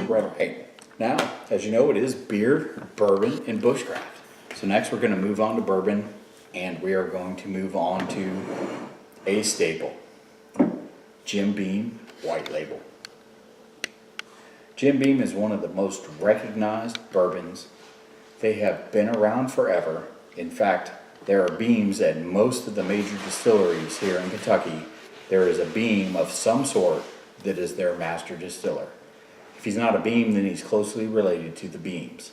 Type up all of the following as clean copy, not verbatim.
Right. Now, as you know, it is beer, bourbon, and bushcraft. So next we're going to move on to bourbon, and we are going to move on to a staple, Jim Beam White Label. Jim Beam is one of the most recognized bourbons. They have been around forever. In fact, there are beams at most of the major distilleries here in Kentucky. There is a beam of some sort that is their master distiller. If he's not a beam, then he's closely related to the beams.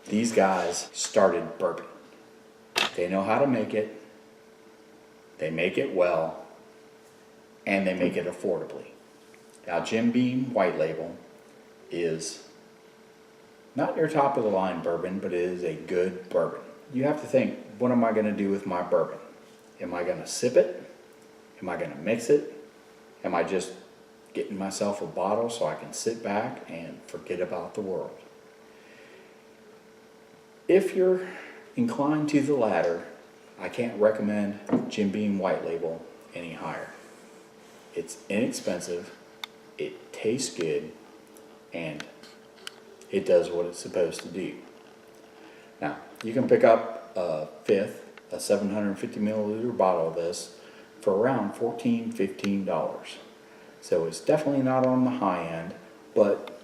These guys started bourbon. They know how to make it. They make it well, and they make it affordably. Now, Jim Beam White Label is not your top of the line bourbon, but it is a good bourbon. You have to think, what am I going to do with my bourbon? Am I going to sip it? Am I going to mix it? Am I just getting myself a bottle so I can sit back and forget about the world? If you're inclined to the latter, I can't recommend Jim Beam White Label any higher. It's inexpensive, it tastes good, and it does what it's supposed to do. Now, you can pick up a 750 milliliter bottle of this for around $14, $15. So it's definitely not on the high end, but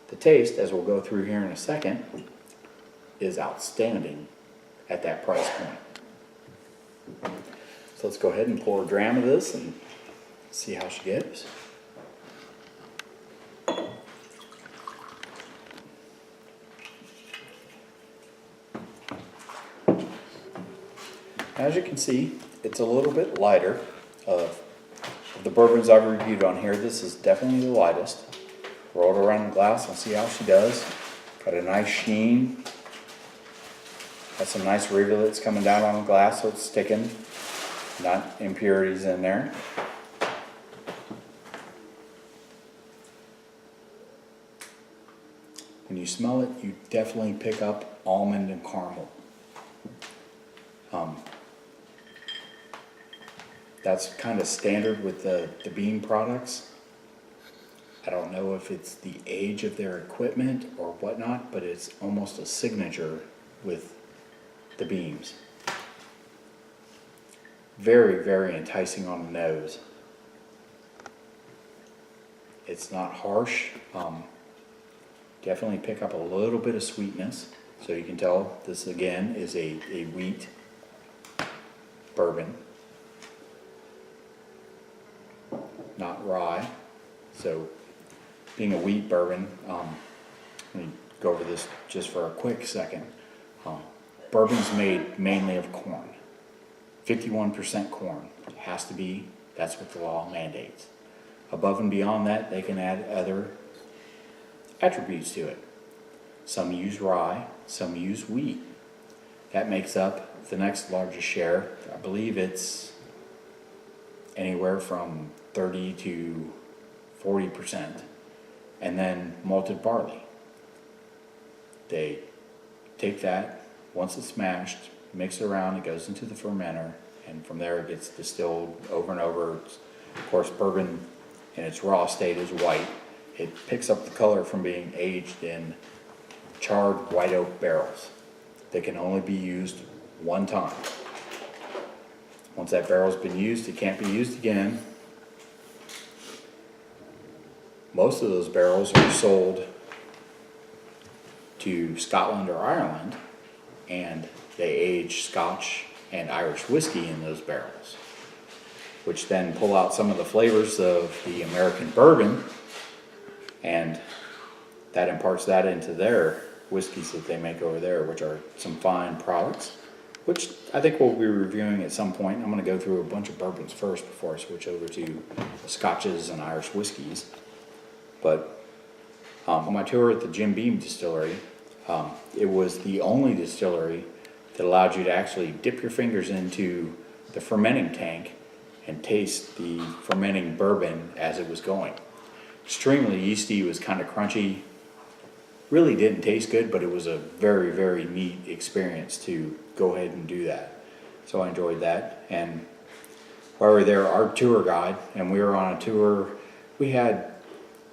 the taste, as we'll go through here in a second, is outstanding at that price point. So let's go ahead and pour a dram of this and see how she goes. As you can see, it's a little bit lighter. Of the bourbons I've reviewed on here, this is definitely the lightest. Roll it around the glass and see how she does. Got a nice sheen. Got some nice rivulets coming down on the glass so it's sticking. Not impurities in there. When you smell it, you definitely pick up almond and caramel. That's kind of standard with the Beam products. I don't know if it's the age of their equipment or whatnot, but it's almost a signature with the Beams. Very, very enticing on the nose. It's not harsh. Definitely pick up a little bit of sweetness. So you can tell this again is a wheat bourbon, not rye. So being a wheat bourbon, let me go over this just for a quick second. Bourbon's made mainly of corn. 51% corn. It has to be. That's what the law mandates. Above and beyond that, they can add other attributes to it. Some use rye, some use wheat. That makes up the next largest share. I believe it's anywhere from 30 to 40%. And then malted barley. They take that, once it's mashed, mix it around, it goes into the fermenter, and from there it gets distilled over and over. Of course, bourbon in its raw state is white. It picks up the color from being aged in charred white oak barrels. They can only be used one time. Once that barrel's been used, it can't be used again. Most of those barrels are sold to Scotland or Ireland, and they age Scotch and Irish whiskey in those barrels, which then pull out some of the flavors of the American bourbon, and that imparts that into their whiskeys that they make over there, which are some fine products, which I think we'll be reviewing at some point. I'm going to go through a bunch of bourbons first before I switch over to Scotches and Irish whiskeys. But on my tour at the Jim Beam distillery, it was the only distillery that allowed you to actually dip your fingers into the fermenting tank and taste the fermenting bourbon as it was going. Extremely yeasty, it was kind of crunchy. Really didn't taste good, but it was a very, very neat experience to go ahead and do that. So I enjoyed that. And while we were there, our tour guide, and we were on a tour, we had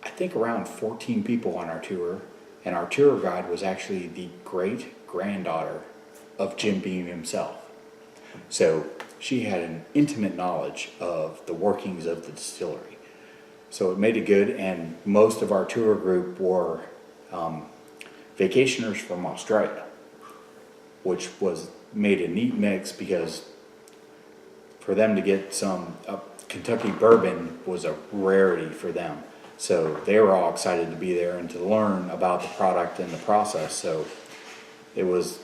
I think around 14 people on our tour, and our tour guide was actually the great-granddaughter of Jim Beam himself. So she had an intimate knowledge of the workings of the distillery. So it made it good, and most of our tour group were vacationers from Australia, which made a neat mix because for them to get some Kentucky bourbon was a rarity for them. So they were all excited to be there and to learn about the product and the process. So it was,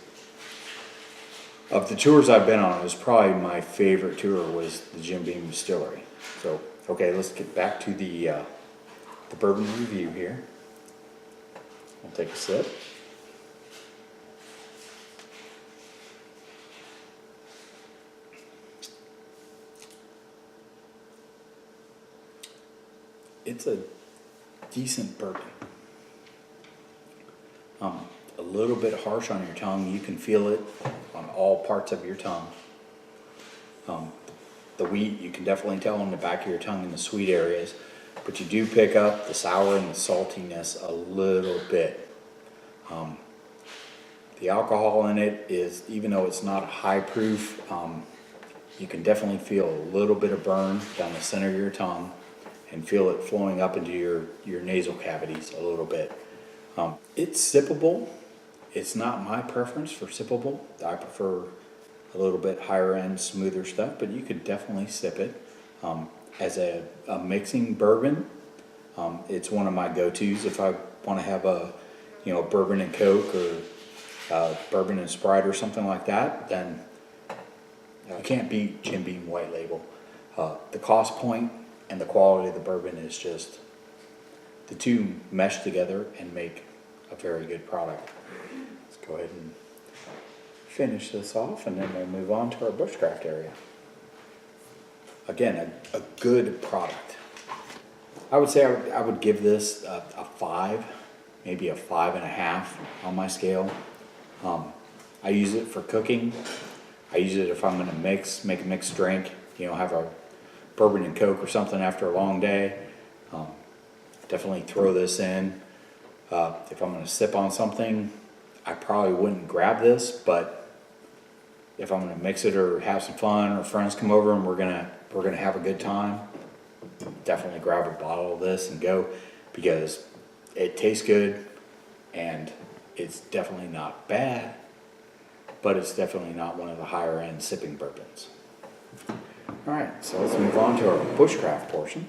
of the tours I've been on, it was probably my favorite tour was the Jim Beam Distillery. So, okay, let's get back to the bourbon review here. We'll take a sip. It's a decent bourbon. A little bit harsh on your tongue. You can feel it on all parts of your tongue. The wheat, you can definitely tell on the back of your tongue in the sweet areas, but you do pick up the sour and the saltiness a little bit. The alcohol in it is, even though it's not a high proof, you can definitely feel a little bit of burn down the center of your tongue and feel it flowing up into your nasal cavities a little bit. It's sippable. It's not my preference for sippable. I prefer a little bit higher end, smoother stuff, but you could definitely sip it. As a mixing bourbon, it's one of my go-tos if I want to have a bourbon and Coke or bourbon and Sprite or something like that. Then you can't beat Jim Beam White Label. The cost point and the quality of the bourbon is just, the two mesh together and make a very good product. Let's go ahead and finish this off, and then we'll move on to our bushcraft area. Again, a good product. I would say I would give this a 5, maybe a 5.5 on my scale. I use it for cooking. I use it if I'm going to make a mixed drink, have a bourbon and Coke or something after a long day. Definitely throw this in. If I'm going to sip on something, I probably wouldn't grab this, but if I'm going to mix it or have some fun, or friends come over and we're gonna have a good time, definitely grab a bottle of this and go, because it tastes good and it's definitely not bad, but it's definitely not one of the higher end sipping bourbons. All right, so let's move on to our bushcraft portion.